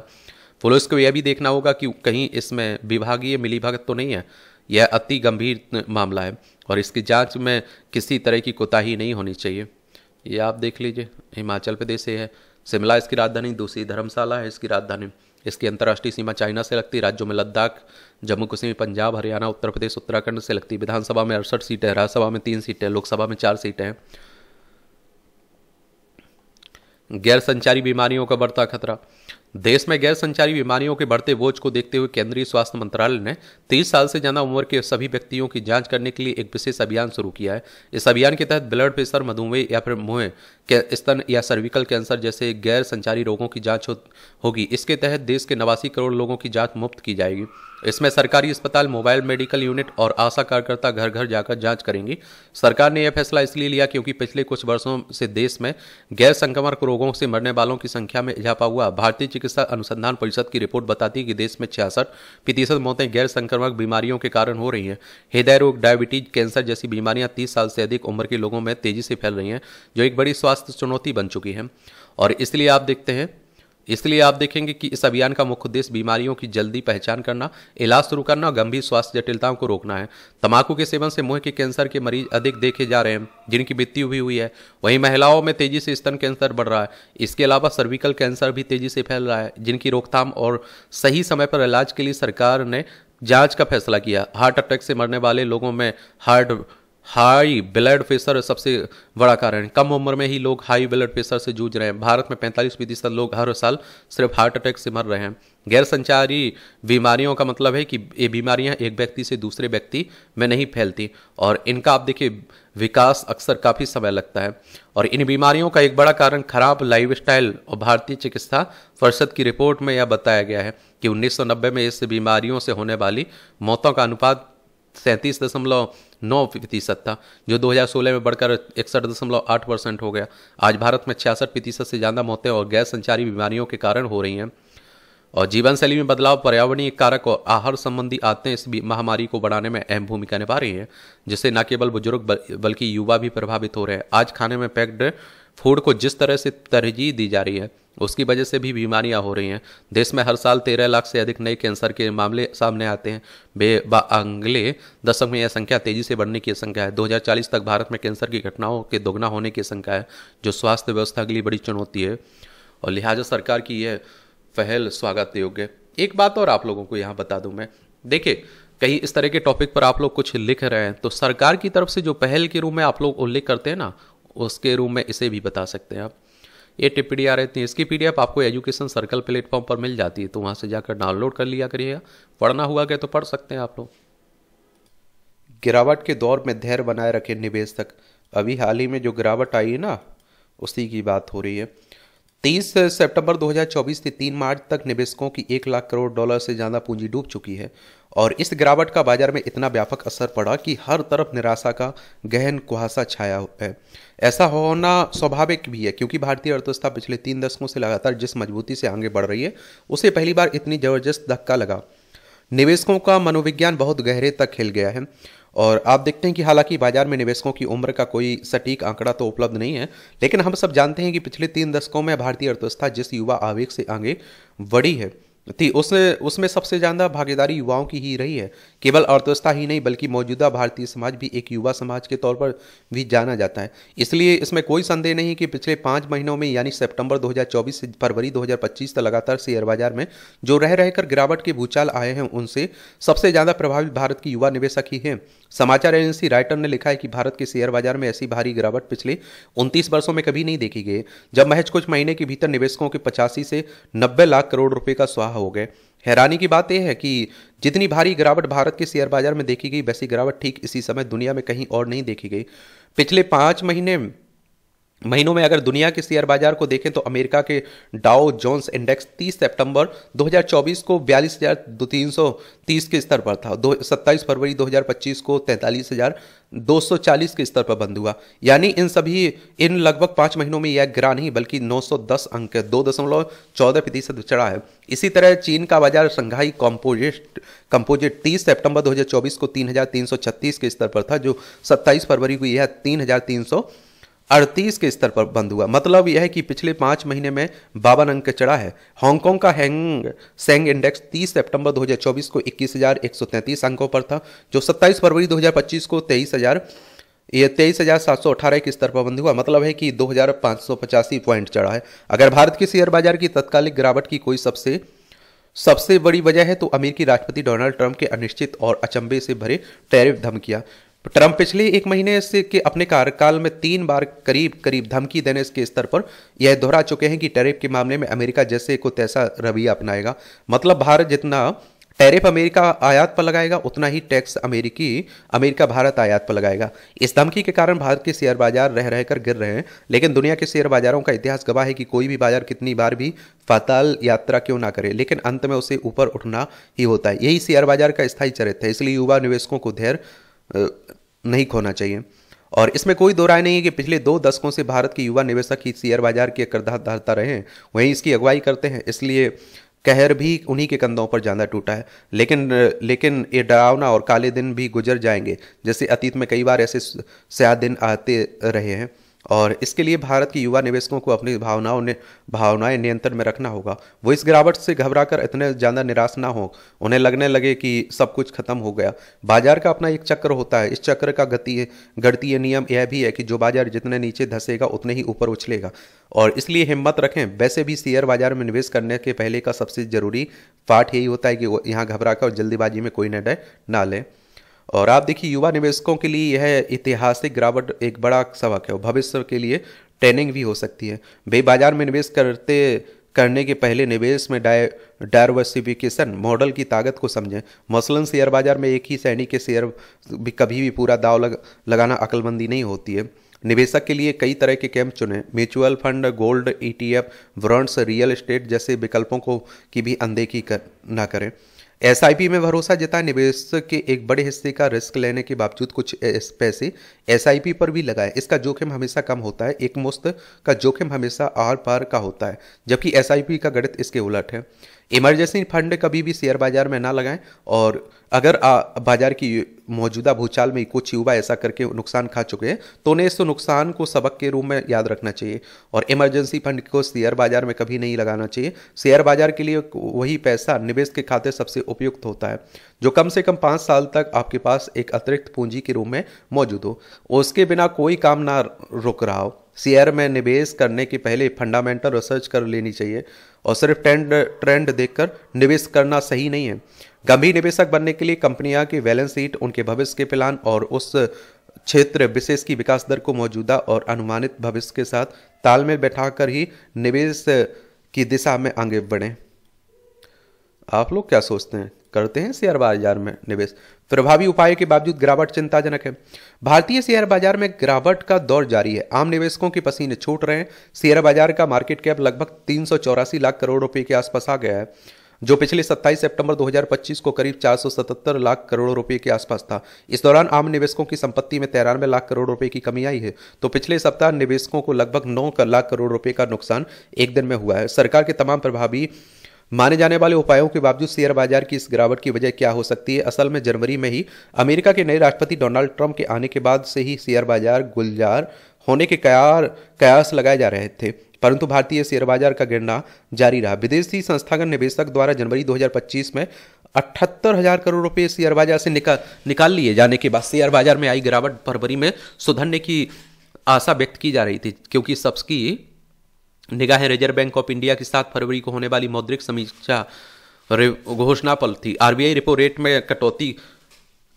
पुलिस को यह भी देखना होगा कि कहीं इसमें विभागीय मिलीभगत तो नहीं है। यह अति गंभीर मामला है और इसकी जांच में किसी तरह की कोताही नहीं होनी चाहिए। ये आप देख लीजिए, हिमाचल प्रदेश से है। शिमला इसकी राजधानी, दूसरी धर्मशाला है इसकी राजधानी। इसकी अंतर्राष्ट्रीय सीमा चाइना से लगती। राज्यों में लद्दाख, जम्मू कश्मीर, पंजाब, हरियाणा, उत्तर प्रदेश, उत्तराखंड से लगती। विधानसभा में 68 सीटें, राज्यसभा में 3 सीटें, लोकसभा में 4 सीटें हैं। गैर संचारी बीमारियों का बढ़ता खतरा। देश में गैर संचारी बीमारियों के बढ़ते बोझ को देखते हुए केंद्रीय स्वास्थ्य मंत्रालय ने 30 साल से ज्यादा उम्र के सभी व्यक्तियों की जांच करने के लिए एक विशेष अभियान शुरू किया है। इस अभियान के तहत ब्लड प्रेशर, मधुमेह या फिर मुंह, स्तन या सर्विकल कैंसर जैसे गैर संचारी रोगों की जांच होगी। इसके तहत देश के 89 करोड़ लोगों की जांच मुफ्त की जाएगी। इसमें सरकारी अस्पताल, मोबाइल मेडिकल यूनिट और आशा कार्यकर्ता घर घर जाकर जांच करेंगी। सरकार ने यह फैसला इसलिए लिया क्योंकि पिछले कुछ वर्षों से देश में गैर संक्रमक रोगों से मरने वालों की संख्या में इजाफा हुआ। भारतीय चिकित्सा अनुसंधान परिषद की रिपोर्ट बताती है कि देश में 66% मौतें गैर संक्रमक बीमारियों के कारण हो रही हैं। हृदय रोग, डायबिटीज, कैंसर जैसी बीमारियां 30 साल से अधिक उम्र के लोगों में तेजी से फैल रही हैं, जो एक बड़ी स्वास्थ्य चुनौती बन चुकी है। और इसलिए आप देखेंगे कि इस अभियान का मुख्य उद्देश्य बीमारियों की जल्दी पहचान करना, इलाज शुरू करना और गंभीर स्वास्थ्य जटिलताओं को रोकना है। तंबाकू के सेवन से मुंह के कैंसर के मरीज अधिक देखे जा रहे हैं, जिनकी मृत्यु भी हुई है। वहीं महिलाओं में तेजी से स्तन कैंसर बढ़ रहा है। इसके अलावा सर्विकल कैंसर भी तेजी से फैल रहा है, जिनकी रोकथाम और सही समय पर इलाज के लिए सरकार ने जांच का फैसला किया। हार्ट अटैक से मरने वाले लोगों में हाई ब्लड प्रेशर सबसे बड़ा कारण है। कम उम्र में ही लोग हाई ब्लड प्रेशर से जूझ रहे हैं। भारत में 45% लोग हर साल सिर्फ हार्ट अटैक से मर रहे हैं। गैर संचारी बीमारियों का मतलब है कि ये बीमारियां एक व्यक्ति से दूसरे व्यक्ति में नहीं फैलती और इनका आप देखिए विकास अक्सर काफ़ी समय लगता है। और इन बीमारियों का एक बड़ा कारण खराब लाइफस्टाइल और भारतीय चिकित्सा परिषद की रिपोर्ट में यह बताया गया है कि 1990 में इस बीमारियों से होने वाली मौतों का अनुपात 37.9% था, जो 2016 में बढ़कर 61.8% हो गया। आज भारत में 66% से ज़्यादा मौतें और गैस संचारी बीमारियों के कारण हो रही हैं। और जीवन शैली में बदलाव, पर्यावरणीय कारक और आहार संबंधी आदतें इस महामारी को बढ़ाने में अहम भूमिका निभा रही हैं, जिससे न केवल बुजुर्ग बल्कि युवा भी प्रभावित हो रहे हैं। आज खाने में पैक्ड फूड को जिस तरह से तरजीह दी जा रही है, उसकी वजह से भी बीमारियां हो रही हैं। देश में हर साल 13 लाख से अधिक नए कैंसर के मामले सामने आते हैं। अगले दशक में यह संख्या तेजी से बढ़ने की आशंका है। 2040 तक भारत में कैंसर की घटनाओं के दोगुना होने की आशंका है, जो स्वास्थ्य व्यवस्था के लिए बड़ी चुनौती है और लिहाजा सरकार की यह पहल स्वागत योग्य है। एक बात और आप लोगों को यहाँ बता दूं मैं, देखिए कहीं इस तरह के टॉपिक पर आप लोग कुछ लिख रहे हैं तो सरकार की तरफ से जो पहल के रूप में आप लोग उल्लेख करते हैं ना, उसके रूप में इसे भी बता सकते हैं आप। ये टिप्पणी आ रहती है, इसकी पीडीएफ आपको एजुकेशन सर्कल प्लेटफॉर्म पर मिल जाती है, तो वहाँ से जाकर डाउनलोड कर लिया करिएगा। पढ़ना हुआ गया तो पढ़ सकते हैं आप लोग। गिरावट के दौर में धैर्य बनाए रखे निवेशक। अभी हाल ही में जो गिरावट आई है ना, उसी की बात हो रही है। 30 सितंबर 2024 से 3 मार्च तक निवेशकों की 1 लाख करोड़ डॉलर से ज़्यादा पूंजी डूब चुकी है और इस गिरावट का बाजार में इतना व्यापक असर पड़ा कि हर तरफ निराशा का गहन कुहासा छाया है। ऐसा होना स्वाभाविक भी है, क्योंकि भारतीय अर्थव्यवस्था पिछले 3 दशकों से लगातार जिस मजबूती से आगे बढ़ रही है, उसे पहली बार इतनी जबरदस्त धक्का लगा। निवेशकों का मनोविज्ञान बहुत गहरे तक हिल गया है और आप देखते हैं कि हालांकि बाजार में निवेशकों की उम्र का कोई सटीक आंकड़ा तो उपलब्ध नहीं है, लेकिन हम सब जानते हैं कि पिछले 3 दशकों में भारतीय अर्थव्यवस्था जिस युवा आवेग से आगे बढ़ी है थी उसमें सबसे ज़्यादा भागीदारी युवाओं की ही रही है। केवल अर्थव्यवस्था ही नहीं बल्कि मौजूदा भारतीय समाज भी एक युवा समाज के तौर पर भी जाना जाता है। इसलिए इसमें कोई संदेह नहीं कि पिछले 5 महीनों में यानी सितंबर 2024 से फरवरी 2025 तक लगातार शेयर बाजार में जो रह रहकर गिरावट के भूचाल आए हैं, उनसे सबसे ज़्यादा प्रभावित भारत की युवा निवेशक ही हैं। समाचार एजेंसी राइटर ने लिखा है कि भारत के शेयर बाजार में ऐसी भारी गिरावट पिछले 29 वर्षों में कभी नहीं देखी गई, जब महज कुछ महीने के भीतर निवेशकों के 85 से 90 लाख करोड़ रुपए का स्वाहा हो गए। हैरानी की बात यह है कि जितनी भारी गिरावट भारत के शेयर बाजार में देखी गई, वैसी गिरावट ठीक इसी समय दुनिया में कहीं और नहीं देखी गई। पिछले 5 महीनों में अगर दुनिया के शेयर बाजार को देखें तो अमेरिका के डाउ जोन्स इंडेक्स 30 सितंबर 2024 को 42,330 के स्तर पर था। 27 फरवरी 2025 को 43,240 के स्तर पर बंद हुआ। यानी इन लगभग 5 महीनों में यह गिरा नहीं बल्कि 910 अंक 2.14% चढ़ा है। इसी तरह चीन का बाजार शंघाई कंपोजिट 30 सितंबर 2024 को 3,336 के स्तर पर था, जो 27 फरवरी को यह 3,338 के स्तर पर बंद हुआ। मतलब यह है कि पिछले 5 महीने में 52 अंक चढ़ा है। हांगकांग का सेंग इंडेक्स 30 सितंबर 2024 को 21,133 अंकों पर था, जो 27 फरवरी 2025 को 23,718 के स्तर पर बंद हुआ। मतलब है कि 2,585 पॉइंट चढ़ा है। अगर भारत के शेयर बाजार की तत्कालिक गिरावट की कोई सबसे बड़ी वजह है तो अमेरिकी राष्ट्रपति डोनाल्ड ट्रंप के अनिश्चित और अचंभे से भरे टैरिफ धमकियां। ट्रंप पिछले 1 महीने से के अपने कार्यकाल में 3 बार करीब धमकी देने के स्तर पर यह दोहरा चुके हैं कि टैरिफ के मामले में अमेरिका जैसे को तैसा रवैया अपनाएगा। मतलब भारत जितना टैरिफ अमेरिका आयात पर लगाएगा, उतना ही टैक्स अमेरिका भारत आयात पर लगाएगा। इस धमकी के कारण भारत के शेयर बाजार रह रहकर गिर रहे हैं, लेकिन दुनिया के शेयर बाजारों का इतिहास गवाह है कि कोई भी बाजार कितनी बार भी फाताल यात्रा क्यों ना करे, लेकिन अंत में उसे ऊपर उठना ही होता है। यही शेयर बाजार का स्थायी चरित्र है। इसलिए युवा निवेशकों को धैर्य नहीं खोना चाहिए। और इसमें कोई दो राय नहीं है कि पिछले 2 दशकों से भारत के युवा निवेशक ही शेयर बाजार के करदाता रहे हैं, वहीं इसकी अगुवाई करते हैं। इसलिए कहर भी उन्हीं के कंधों पर ज्यादा टूटा है। लेकिन ये डरावना और काले दिन भी गुजर जाएंगे, जैसे अतीत में कई बार ऐसे स्याह दिन आते रहे हैं। और इसके लिए भारत के युवा निवेशकों को अपनी भावनाएं नियंत्रण में रखना होगा। वो इस गिरावट से घबराकर इतने ज़्यादा निराश ना हो, उन्हें लगने लगे कि सब कुछ खत्म हो गया। बाजार का अपना एक चक्र होता है। इस चक्र का गणितीय नियम यह भी है कि जो बाजार जितने नीचे धंसेगा उतने ही ऊपर उछलेगा, और इसलिए हिम्मत रखें। वैसे भी शेयर बाजार में निवेश करने के पहले का सबसे जरूरी पाठ यही होता है कि यहाँ घबराकर और जल्दीबाजी में कोई निर्णय ना लें। और आप देखिए, युवा निवेशकों के लिए यह ऐतिहासिक गिरावट एक बड़ा सबक है और भविष्य के लिए ट्रेनिंग भी हो सकती है। वे बाजार में निवेश करने के पहले निवेश में डायवर्सिफिकेशन मॉडल की ताकत को समझें। मसलन शेयर बाजार में एक ही श्रेणी के शेयर कभी भी पूरा दाव लगाना अक्लमंदी नहीं होती है। निवेशक के लिए कई तरह के कैंप चुनें। Mutual fund, gold, ETF, bonds, real estate जैसे विकल्पों की भी अनदेखी ना करें। एसआईपी में भरोसा जताए निवेशक के एक बड़े हिस्से का रिस्क लेने के बावजूद कुछ पैसे एसआईपी पर भी लगाए। इसका जोखिम हमेशा कम होता है, एक मुश्त का जोखिम हमेशा आर पार का होता है, जबकि एसआईपी का गणित इसके उलट है। इमरजेंसी फंड कभी भी शेयर बाजार में ना लगाएं, और अगर बाजार की मौजूदा भूचाल में कुछ युवा ऐसा करके नुकसान खा चुके हैं तो उन्हें इस नुकसान को सबक के रूप में याद रखना चाहिए, और इमरजेंसी फंड को शेयर बाजार में कभी नहीं लगाना चाहिए। शेयर बाजार के लिए वही पैसा निवेश के खाते सबसे उपयुक्त होता है जो कम से कम 5 साल तक आपके पास एक अतिरिक्त पूंजी के रूप में मौजूद हो, उसके बिना कोई काम ना रुक रहा हो। शेयर में निवेश करने के पहले फंडामेंटल रिसर्च कर लेनी चाहिए, और सिर्फ ट्रेंड देखकर निवेश करना सही नहीं है। गंभीर निवेशक बनने के लिए कंपनियां की बैलेंस शीट, उनके भविष्य के प्लान और उस क्षेत्र विशेष की विकास दर को मौजूदा और अनुमानित भविष्य के साथ तालमेल बैठाकर ही निवेश की दिशा में आगे बढ़ें। आप लोग क्या सोचते हैं, करते हैं शेयर बाजार में निवेश? प्रभावी उपायों के बावजूद गिरावट चिंताजनक है। भारतीय शेयर बाजार में गिरावट का दौर जारी है। आम निवेशकों के पसीने छूट रहे हैं। शेयर बाजार का मार्केट कैप लगभग 384 लाख करोड़ रुपए के आसपास आ गया है, जो पिछले 27 सितंबर 2025 को करीब 477 लाख करोड़ रुपए के आसपास था। इस दौरान आम निवेशकों की संपत्ति में 93 लाख करोड़ रुपए की कमी आई है, तो पिछले सप्ताह निवेशकों को लगभग 9 लाख करोड़ रुपए का नुकसान एक दिन में हुआ है। सरकार के तमाम प्रभावी माने जाने वाले उपायों के बावजूद शेयर बाजार की इस गिरावट की वजह क्या हो सकती है? असल में जनवरी में ही अमेरिका के नए राष्ट्रपति डोनाल्ड ट्रंप के आने के बाद से ही शेयर बाजार गुलजार होने के कयास लगाए जा रहे थे, परंतु भारतीय शेयर बाजार का गिरना जारी रहा। विदेशी संस्थागत निवेशक द्वारा जनवरी 2025 में 78,000 करोड़ रुपए शेयर बाजार से निकाल लिए जाने के बाद शेयर बाजार में आई गिरावट फरवरी में सुधरने की आशा व्यक्त की जा रही थी, क्योंकि सबकी निगाहें रिजर्व बैंक ऑफ इंडिया की 7 फरवरी को होने वाली मौद्रिक समीक्षा घोषणा पर थी। आरबीआई रेपो रेट में कटौती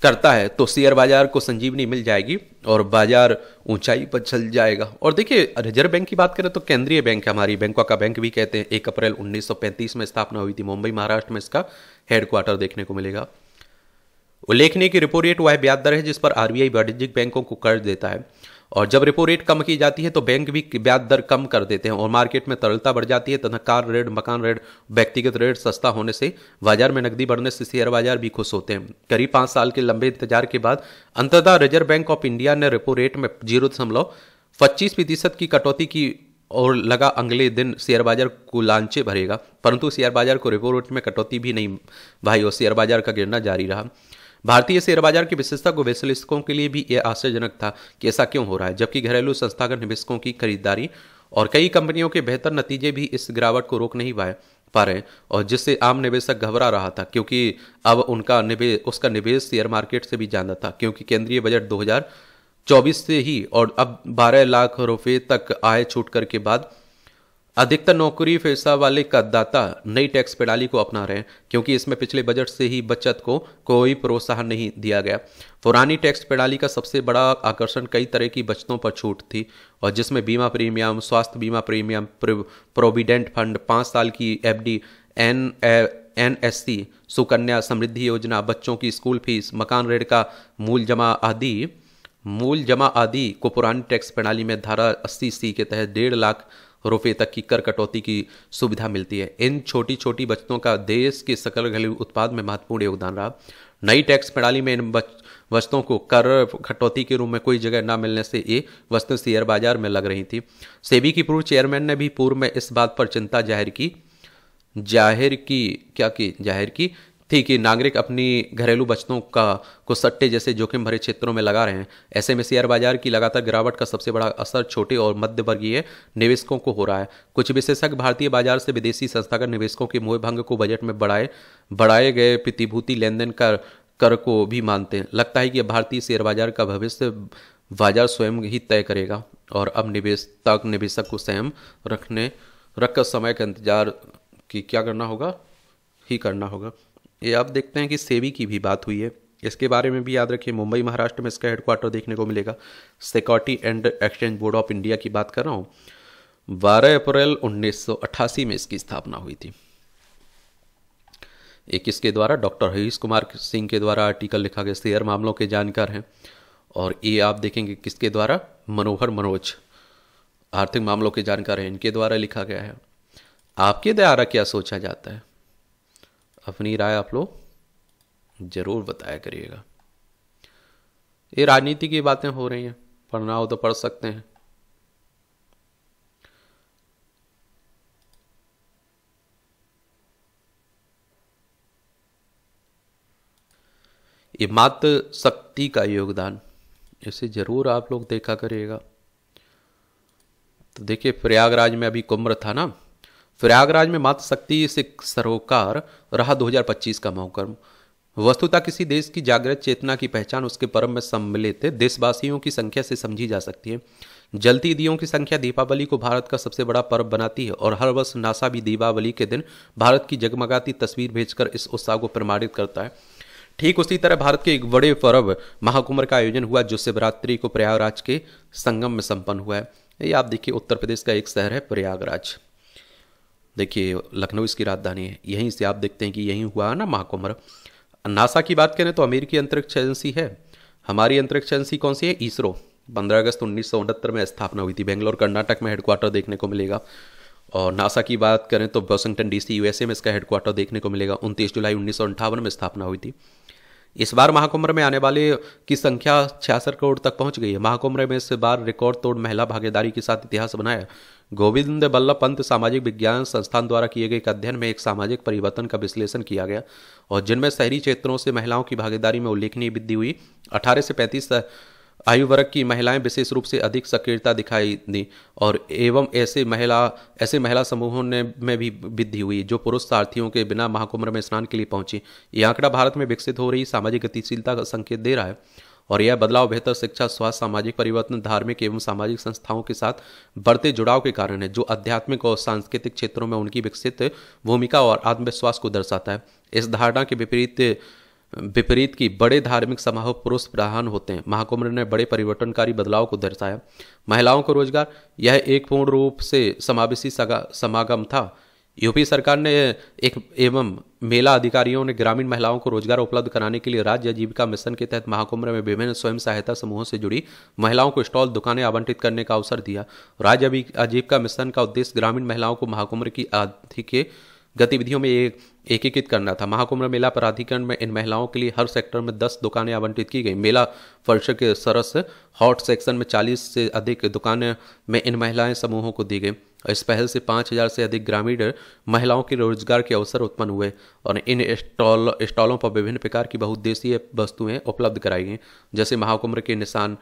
करता है तो शेयर बाजार को संजीवनी मिल जाएगी और बाजार ऊंचाई पर चल जाएगा। और देखिए, रिजर्व बैंक की बात करें तो केंद्रीय बैंक है, हमारी बैंकों का बैंक भी कहते हैं। 1 अप्रैल 1935 में स्थापना हुई थी। मुंबई महाराष्ट्र में इसका हेडक्वार्टर देखने को मिलेगा। उल्लेखनीय की रेपो रेट वह ब्याज दर है जिस पर आरबीआई वाणिज्यिक बैंकों को कर्ज देता है, और जब रेपो रेट कम की जाती है तो बैंक भी ब्याज दर कम कर देते हैं और मार्केट में तरलता बढ़ जाती है तथा कार ऋण, मकान ऋण, व्यक्तिगत ऋण सस्ता होने से बाजार में नकदी बढ़ने से शेयर बाजार भी खुश होते हैं। करीब 5 साल के लंबे इंतजार के बाद अंततः रिजर्व बैंक ऑफ इंडिया ने रेपो रेट में 0.25% की कटौती की और लगा अगले दिन शेयर बाजार को लांचे भरेगा, परंतु शेयर बाजार को रेपो रेट में कटौती भी नहीं भाई, और शेयर बाजार का गिरना जारी रहा। भारतीय शेयर बाजार के विशेषज्ञ विश्लेषकों के लिए भी यह आश्चर्यजनक था कि ऐसा क्यों हो रहा है, जबकि घरेलू संस्थागत निवेशकों की खरीदारी और कई कंपनियों के बेहतर नतीजे भी इस गिरावट को रोक नहीं पा रहे, और जिससे आम निवेशक घबरा रहा था, क्योंकि अब उसका निवेश शेयर मार्केट से भी ज्यादा था, क्योंकि केंद्रीय बजट 2024 से ही और अब 12 लाख रुपए तक आय छूटकर के बाद अधिकतर नौकरी पेशा वाले करदाता नई टैक्स प्रणाली को अपना रहे हैं, क्योंकि इसमें पिछले बजट से ही बचत को कोई प्रोत्साहन नहीं दिया गया। पुरानी टैक्स प्रणाली का सबसे बड़ा आकर्षण कई तरह की बचतों पर छूट थी, और जिसमें बीमा प्रीमियम, स्वास्थ्य बीमा प्रीमियम, प्रोविडेंट फंड, 5 साल की एफडी, एनएससी, सुकन्या समृद्धि योजना, बच्चों की स्कूल फीस, मकान ऋण का मूल जमा आदि को पुरानी टैक्स प्रणाली में धारा 80C के तहत 1.5 लाख रुपए तक की कर कटौती की सुविधा मिलती है। इन छोटी छोटी बचतों का देश के सकल घरेलू उत्पाद में महत्वपूर्ण योगदान रहा। नई टैक्स प्रणाली में इन वस्तुओं को कर कटौती के रूप में कोई जगह न मिलने से ये वस्तुएं शेयर बाजार में लग रही थी। सेबी की पूर्व चेयरमैन ने भी पूर्व में इस बात पर चिंता जाहिर की थी कि नागरिक अपनी घरेलू बचतों को सट्टे जैसे जोखिम भरे क्षेत्रों में लगा रहे हैं। ऐसे में शेयर बाजार की लगातार गिरावट का सबसे बड़ा असर छोटे और मध्य वर्गीय निवेशकों को हो रहा है। कुछ विशेषज्ञ भारतीय बाजार से विदेशी संस्थागत निवेशकों के मोह भंग को बजट में बढ़ाए गए प्रतिभूति लेनदेन कर को भी मानते हैं। लगता है कि भारतीय शेयर बाजार का भविष्य बाजार स्वयं ही तय करेगा, और अब निवेशक को स्वयं रखकर समय का इंतजार की क्या करना होगा। ये आप देखते हैं कि सेबी की भी बात हुई है, इसके बारे में भी याद रखिए। मुंबई महाराष्ट्र में इसका हेडक्वार्टर देखने को मिलेगा। Security and exchange board of India की बात कर रहा हूँ। 12 अप्रैल 1988 में इसकी स्थापना हुई थी। एक इसके द्वारा डॉक्टर हरीश कुमार सिंह के द्वारा आर्टिकल लिखा गया, शेयर मामलों के जानकार हैं। और ये आप देखेंगे किसके द्वारा, मनोज आर्थिक मामलों के जानकार हैं, इनके द्वारा लिखा गया है। आपके द्वारा क्या सोचा जाता है, अपनी राय आप लोग जरूर बताया करिएगा। ये राजनीति की बातें हो रही हैं, पढ़ना हो तो पढ़ सकते हैं। ये मातृ शक्ति का योगदान, इसे जरूर आप लोग देखा करिएगा। तो देखिए प्रयागराज में अभी कुंभ था ना, प्रयागराज में मातृ शक्ति से सरोकार रहा 2025 का महाकुंभ। वस्तुतः किसी देश की जागृत चेतना की पहचान उसके पर्व में सम्मिलित देशवासियों की संख्या से समझी जा सकती है। जलती दियों की संख्या दीपावली को भारत का सबसे बड़ा पर्व बनाती है और हर वर्ष नासा भी दीपावली के दिन भारत की जगमगाती तस्वीर भेजकर इस उत्साह को प्रमाणित करता है। ठीक उसी तरह भारत के एक बड़े पर्व महाकुंभ का आयोजन हुआ जो शिवरात्रि को प्रयागराज के संगम में संपन्न हुआ है। ये आप देखिए उत्तर प्रदेश का एक शहर है प्रयागराज। देखिए लखनऊ इसकी राजधानी है, यहीं से आप देखते हैं कि यहीं हुआ ना महाकुंभ। नासा की बात करें तो अमेरिकी अंतरिक्ष एजेंसी है। हमारी अंतरिक्ष एजेंसी कौन सी है? इसरो। 15 अगस्त 1969 में स्थापना हुई थी। बेंगलोर कर्नाटक में हेडक्वार्टर देखने को मिलेगा। और नासा की बात करें तो वाशिंगटन डीसी यूएसए में इसका हेडक्वार्टर देखने को मिलेगा। 29 जुलाई 1958 में स्थापना हुई थी। इस बार महाकुंभ में आने वाले की संख्या 66 करोड़ तक पहुंच गई है। महाकुंभ में इस बार रिकॉर्ड तोड़ महिला भागीदारी के साथ इतिहास बनाया। गोविंद बल्लभ पंत सामाजिक विज्ञान संस्थान द्वारा किए गए एक अध्ययन में एक सामाजिक परिवर्तन का विश्लेषण किया गया और जिनमें शहरी क्षेत्रों से महिलाओं की भागीदारी में उल्लेखनीय वृद्धि हुई। 18 से 35 आयु वर्ग की महिलाएं विशेष रूप से अधिक सक्रियता दिखाई दी और एवं ऐसे महिला समूहों में भी वृद्धि हुई जो पुरुष सारथियों के बिना महाकुंभ में स्नान के लिए पहुंची। यह आंकड़ा भारत में विकसित हो रही सामाजिक गतिशीलता का संकेत दे रहा है और यह बदलाव बेहतर शिक्षा, स्वास्थ्य, सामाजिक परिवर्तन, धार्मिक एवं सामाजिक संस्थाओं के साथ बढ़ते जुड़ाव के कारण है जो आध्यात्मिक और सांस्कृतिक क्षेत्रों में उनकी विकसित भूमिका और आत्मविश्वास को दर्शाता है। इस धारणा के विपरीत की बड़े धार्मिक समारोह पुरुष प्रधान होते हैं। महाकुंभ ने बड़े परिवर्तनकारी बदलाव को दर्शाया। महिलाओं को रोजगार, यह एक पूर्ण रूप से समावेशी समागम था। यूपी सरकार ने एवं मेला अधिकारियों ने ग्रामीण महिलाओं को रोजगार उपलब्ध कराने के लिए राज्य आजीविका मिशन के तहत महाकुंभ में विभिन्न स्वयं सहायता समूहों से जुड़ी महिलाओं को स्टॉल, दुकानें आवंटित करने का अवसर दिया। राज्य आजीविका मिशन का उद्देश्य ग्रामीण महिलाओं को महाकुंभ की आर्थिक गतिविधियों में एकीकृत करना था। महाकुंभ मेला प्राधिकरण में इन महिलाओं के लिए हर सेक्टर में 10 दुकानें आवंटित की गई। मेला परिसर के सरस हॉट सेक्शन में 40 से अधिक दुकानें में इन महिलाएं समूहों को दी गई। इस पहल से 5000 से अधिक ग्रामीण महिलाओं के रोजगार के अवसर उत्पन्न हुए और इन स्टॉलों पर विभिन्न प्रकार की बहुउद्देशीय वस्तुएं उपलब्ध कराई गई जैसे महाकुंभ के निशान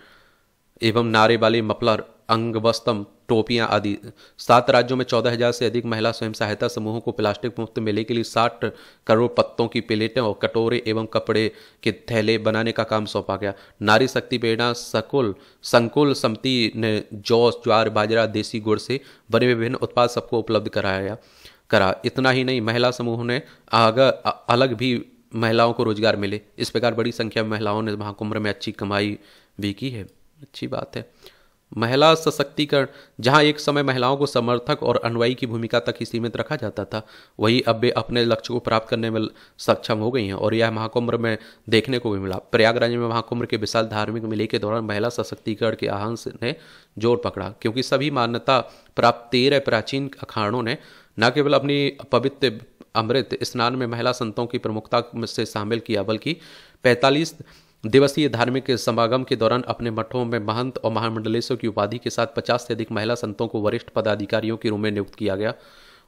एवं नारे वाले मफलर, अंग वस्त्रम, टोपियां आदि। 7 राज्यों में 14,000 से अधिक महिला स्वयं सहायता समूहों को प्लास्टिक मुक्त मेले के लिए 60 करोड़ पत्तों की प्लेटें और कटोरे एवं कपड़े के थैले बनाने का काम सौंपा गया। नारी शक्ति प्रेरणा संकुल समिति ने जौ, ज्वार, बाजरा, देसी गुड़ से बने विभिन्न उत्पाद सबको उपलब्ध करा। इतना ही नहीं, महिला समूहों ने अलग भी महिलाओं को रोजगार मिले। इस प्रकार बड़ी संख्या में महिलाओं ने महाकुंभ में अच्छी कमाई भी की है। अच्छी बात है। महिला सशक्तिकरण, जहां एक समय महिलाओं को समर्थक और अनुयायी की भूमिका तक ही सीमित रखा जाता था, वही अब वे अपने लक्ष्य को प्राप्त करने में सक्षम हो गई हैं और यह महाकुंभ में देखने को भी मिला। प्रयागराज में महाकुंभ के विशाल धार्मिक मेले के दौरान महिला सशक्तिकरण के आह्वान ने जोर पकड़ा क्योंकि सभी मान्यता प्राप्त 13 प्राचीन अखाड़ों ने न केवल अपनी पवित्र अमृत स्नान में महिला संतों की प्रमुखता से शामिल किया बल्कि 45 दिवसीय धार्मिक समागम के दौरान अपने मठों में महंत और महामंडलेश्वर की उपाधि के साथ 50 से अधिक महिला संतों को वरिष्ठ पदाधिकारियों के रूप में नियुक्त किया गया।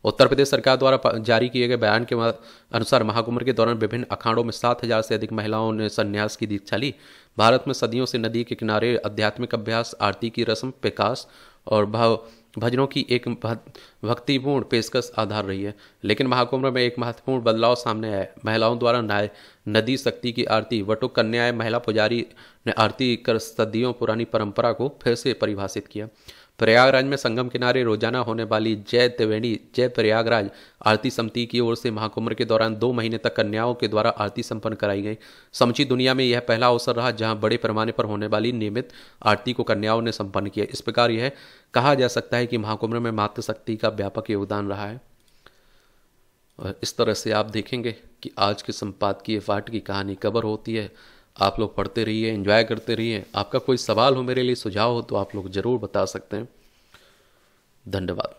उत्तर प्रदेश सरकार द्वारा जारी किए गए बयान के अनुसार महाकुंभ के दौरान विभिन्न अखाड़ों में 7,000 से अधिक महिलाओं ने संन्यास की दीक्षा ली। भारत में सदियों से नदी के किनारे आध्यात्मिक अभ्यास, आरती की रस्म, प्रकाश और भजनों की एक भक्तिपूर्ण पेशकश आधार रही है। लेकिन महाकुंभ में एक महत्वपूर्ण बदलाव सामने आया। महिलाओं द्वारा नदी शक्ति की आरती, वटुक कन्याएं महिला पुजारी ने आरती कर सदियों पुरानी परंपरा को फिर से परिभाषित किया। प्रयागराज में संगम किनारे रोजाना होने वाली जय त्रिवेणी जय प्रयागराज आरती समिति की ओर से महाकुंभ के दौरान 2 महीने तक कन्याओं के द्वारा आरती संपन्न कराई गई। समूची दुनिया में यह पहला अवसर रहा जहां बड़े पैमाने पर होने वाली नियमित आरती को कन्याओं ने संपन्न किया। इस प्रकार यह कहा जा सकता है कि महाकुंभ में मातृशक्ति का व्यापक योगदान रहा है। और इस तरह से आप देखेंगे कि आज के संपादकीय पाठ की कहानी कवर होती है। आप लोग पढ़ते रहिए, एंजॉय करते रहिए। आपका कोई सवाल हो, मेरे लिए सुझाव हो तो आप लोग जरूर बता सकते हैं। धन्यवाद।